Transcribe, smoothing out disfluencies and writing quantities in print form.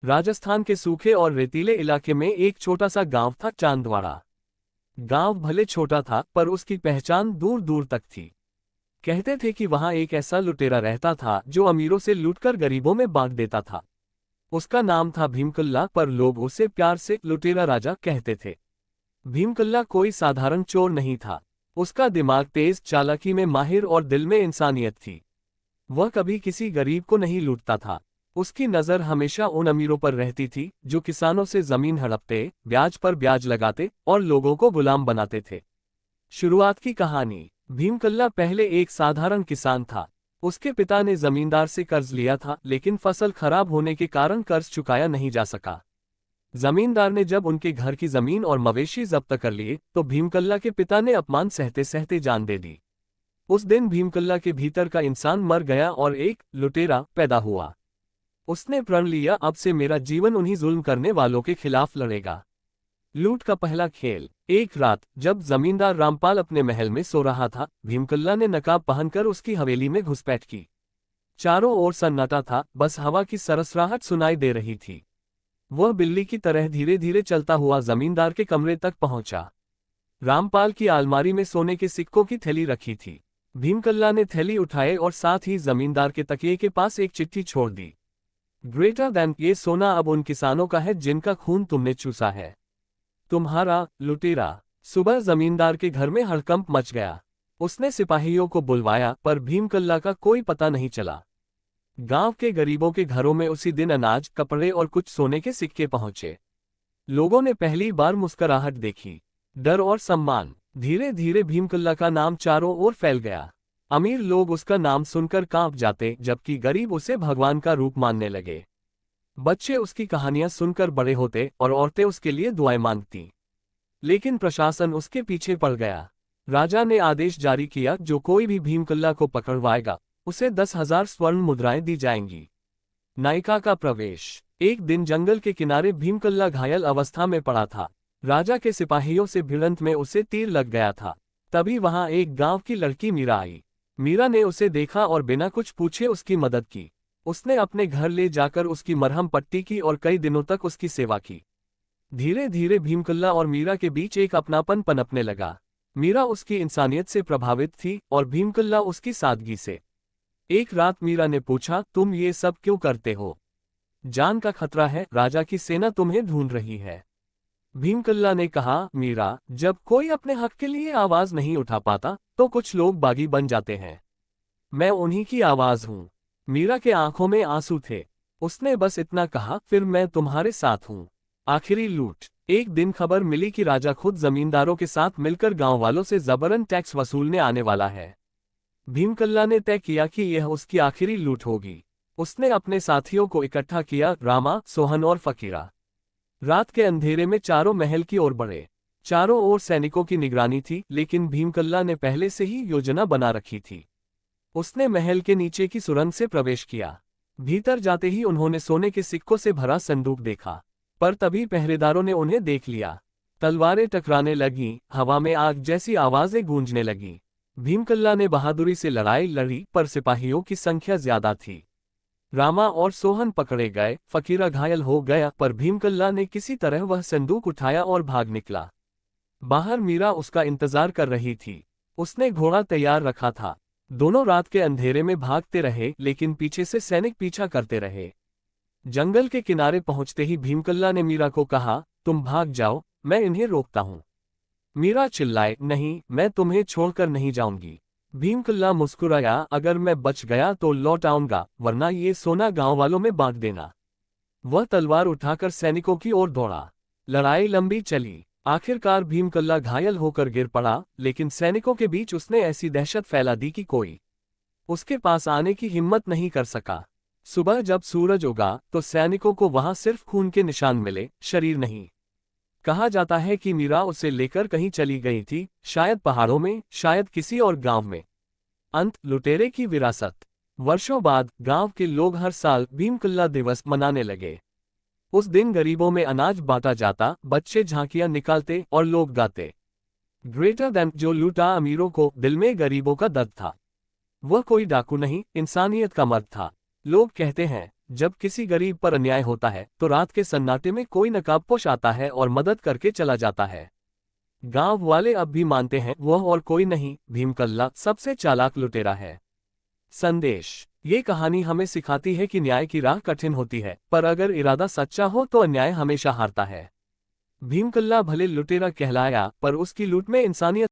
राजस्थान के सूखे और रेतीले इलाके में एक छोटा सा गांव था, चांदवाड़ा। गांव भले छोटा था पर उसकी पहचान दूर दूर तक थी। कहते थे कि वहां एक ऐसा लुटेरा रहता था जो अमीरों से लूटकर गरीबों में बांट देता था। उसका नाम था भीमकल्ला, पर लोग उसे प्यार से लुटेरा राजा कहते थे। भीमकल्ला कोई साधारण चोर नहीं था। उसका दिमाग तेज, चालाकी में माहिर और दिल में इंसानियत थी। वह कभी किसी गरीब को नहीं लूटता था। उसकी नज़र हमेशा उन अमीरों पर रहती थी जो किसानों से जमीन हड़पते, ब्याज पर ब्याज लगाते और लोगों को गुलाम बनाते थे। शुरुआत की कहानी। भीमकल्ला पहले एक साधारण किसान था। उसके पिता ने जमींदार से कर्ज लिया था, लेकिन फसल खराब होने के कारण कर्ज चुकाया नहीं जा सका। जमींदार ने जब उनके घर की जमीन और मवेशी जब्त कर लिए तो भीमकल्ला के पिता ने अपमान सहते सहते जान दे दी। उस दिन भीमकल्ला के भीतर का इंसान मर गया और एक लुटेरा पैदा हुआ। उसने प्रण लिया, अब से मेरा जीवन उन्हीं जुल्म करने वालों के खिलाफ लड़ेगा। लूट का पहला खेल। एक रात जब जमींदार रामपाल अपने महल में सो रहा था, भीमकल्ला ने नकाब पहनकर उसकी हवेली में घुसपैठ की। चारों ओर सन्नाटा था, बस हवा की सरसराहट सुनाई दे रही थी। वह बिल्ली की तरह धीरे धीरे चलता हुआ जमींदार के कमरे तक पहुंचा। रामपाल की अलमारी में सोने के सिक्कों की थैली रखी थी। भीमकल्ला ने थैली उठाए और साथ ही जमींदार के तकिए के पास एक चिट्ठी छोड़ दी। ग्रेटर देन, ये सोना अब उन किसानों का है जिनका खून तुमने चूसा है। तुम्हारा लुटेरा। सुबह जमींदार के घर में हड़कंप मच गया। उसने सिपाहियों को बुलवाया, पर भीमकल्ला का कोई पता नहीं चला। गांव के गरीबों के घरों में उसी दिन अनाज, कपड़े और कुछ सोने के सिक्के पहुंचे। लोगों ने पहली बार मुस्कुराहट देखी, डर और सम्मान। धीरे धीरे भीमकल्ला का नाम चारों ओर फैल गया। अमीर लोग उसका नाम सुनकर कांप जाते, जबकि गरीब उसे भगवान का रूप मानने लगे। बच्चे उसकी कहानियां सुनकर बड़े होते और औरतें उसके लिए दुआएं मांगती। लेकिन प्रशासन उसके पीछे पड़ गया। राजा ने आदेश जारी किया, जो कोई भी भीमकल्ला को पकड़वाएगा उसे 10,000 स्वर्ण मुद्राएं दी जाएंगी। नायिका का प्रवेश। एक दिन जंगल के किनारे भीमकल्ला घायल अवस्था में पड़ा था। राजा के सिपाहियों से भिड़ंत में उसे तीर लग गया था। तभी वहां एक गांव की लड़की मीरा आई। मीरा ने उसे देखा और बिना कुछ पूछे उसकी मदद की। उसने अपने घर ले जाकर उसकी मरहम पट्टी की और कई दिनों तक उसकी सेवा की। धीरे धीरे भीमकल्ला और मीरा के बीच एक अपनापन पनपने लगा। मीरा उसकी इंसानियत से प्रभावित थी और भीमकल्ला उसकी सादगी से। एक रात मीरा ने पूछा, तुम ये सब क्यों करते हो? जान का खतरा है, राजा की सेना तुम्हें ढूंढ रही है। भीमकल्ला ने कहा, मीरा, जब कोई अपने हक के लिए आवाज नहीं उठा पाता तो कुछ लोग बागी बन जाते हैं। मैं उन्हीं की आवाज हूं। मीरा के आंखों में आंसू थे। उसने बस इतना कहा, फिर मैं तुम्हारे साथ हूं। आखिरी लूट। एक दिन खबर मिली कि राजा खुद जमींदारों के साथ मिलकर गांव वालों से जबरन टैक्स वसूलने आने वाला है। भीमकल्ला ने तय किया कि यह उसकी आखिरी लूट होगी। उसने अपने साथियों को इकट्ठा किया, रामा, सोहन और फकीरा। रात के अंधेरे में चारों महल की ओर बढ़े। चारों ओर सैनिकों की निगरानी थी, लेकिन भीमकल्ला ने पहले से ही योजना बना रखी थी। उसने महल के नीचे की सुरंग से प्रवेश किया। भीतर जाते ही उन्होंने सोने के सिक्कों से भरा संदूक देखा, पर तभी पहरेदारों ने उन्हें देख लिया। तलवारें टकराने लगीं, हवा में आग जैसी आवाजें गूंजने लगीं। भीमकल्ला ने बहादुरी से लड़ाई लड़ी, पर सिपाहियों की संख्या ज्यादा थी। रामा और सोहन पकड़े गए, फकीरा घायल हो गया, पर भीमकल्ला ने किसी तरह वह संदूक उठाया और भाग निकला। बाहर मीरा उसका इंतजार कर रही थी। उसने घोड़ा तैयार रखा था। दोनों रात के अंधेरे में भागते रहे, लेकिन पीछे से सैनिक पीछा करते रहे। जंगल के किनारे पहुंचते ही भीमकल्ला ने मीरा को कहा, तुम भाग जाओ, मैं इन्हें रोकता हूं। मीरा चिल्लाए, नहीं, मैं तुम्हें छोड़कर नहीं जाऊंगी। भीमकल्ला मुस्कुराया, अगर मैं बच गया तो लौट आऊंगा, वरना ये सोना गांव वालों में बांट देना। वह तलवार उठाकर सैनिकों की ओर दौड़ा। लड़ाई लंबी चली। आखिरकार भीमकल्ला घायल होकर गिर पड़ा, लेकिन सैनिकों के बीच उसने ऐसी दहशत फैला दी कि कोई उसके पास आने की हिम्मत नहीं कर सका। सुबह जब सूरज उगा तो सैनिकों को वहां सिर्फ खून के निशान मिले, शरीर नहीं। कहा जाता है कि मीरा उसे लेकर कहीं चली गई थी, शायद पहाड़ों में, शायद किसी और गांव में। अंत, लुटेरे की विरासत। वर्षों बाद गांव के लोग हर साल भीमकल्ला दिवस मनाने लगे। उस दिन गरीबों में अनाज बांटा जाता, बच्चे झांकियां निकालते और लोग गाते, ग्रेटर देन। जो लूटा अमीरों को, दिल में गरीबों का दर्द था। वह कोई डाकू नहीं, इंसानियत का मर्द था। लोग कहते हैं, जब किसी गरीब पर अन्याय होता है तो रात के सन्नाटे में कोई नकाबपोश आता है और मदद करके चला जाता है। गांव वाले अब भी मानते हैं वह और कोई नहीं, भीमकल्ला सबसे चालाक लुटेरा है। संदेश: ये कहानी हमें सिखाती है कि न्याय की राह कठिन होती है, पर अगर इरादा सच्चा हो तो अन्याय हमेशा हारता है। भीमकल्ला भले लुटेरा कहलाया, पर उसकी लूट में इंसानियत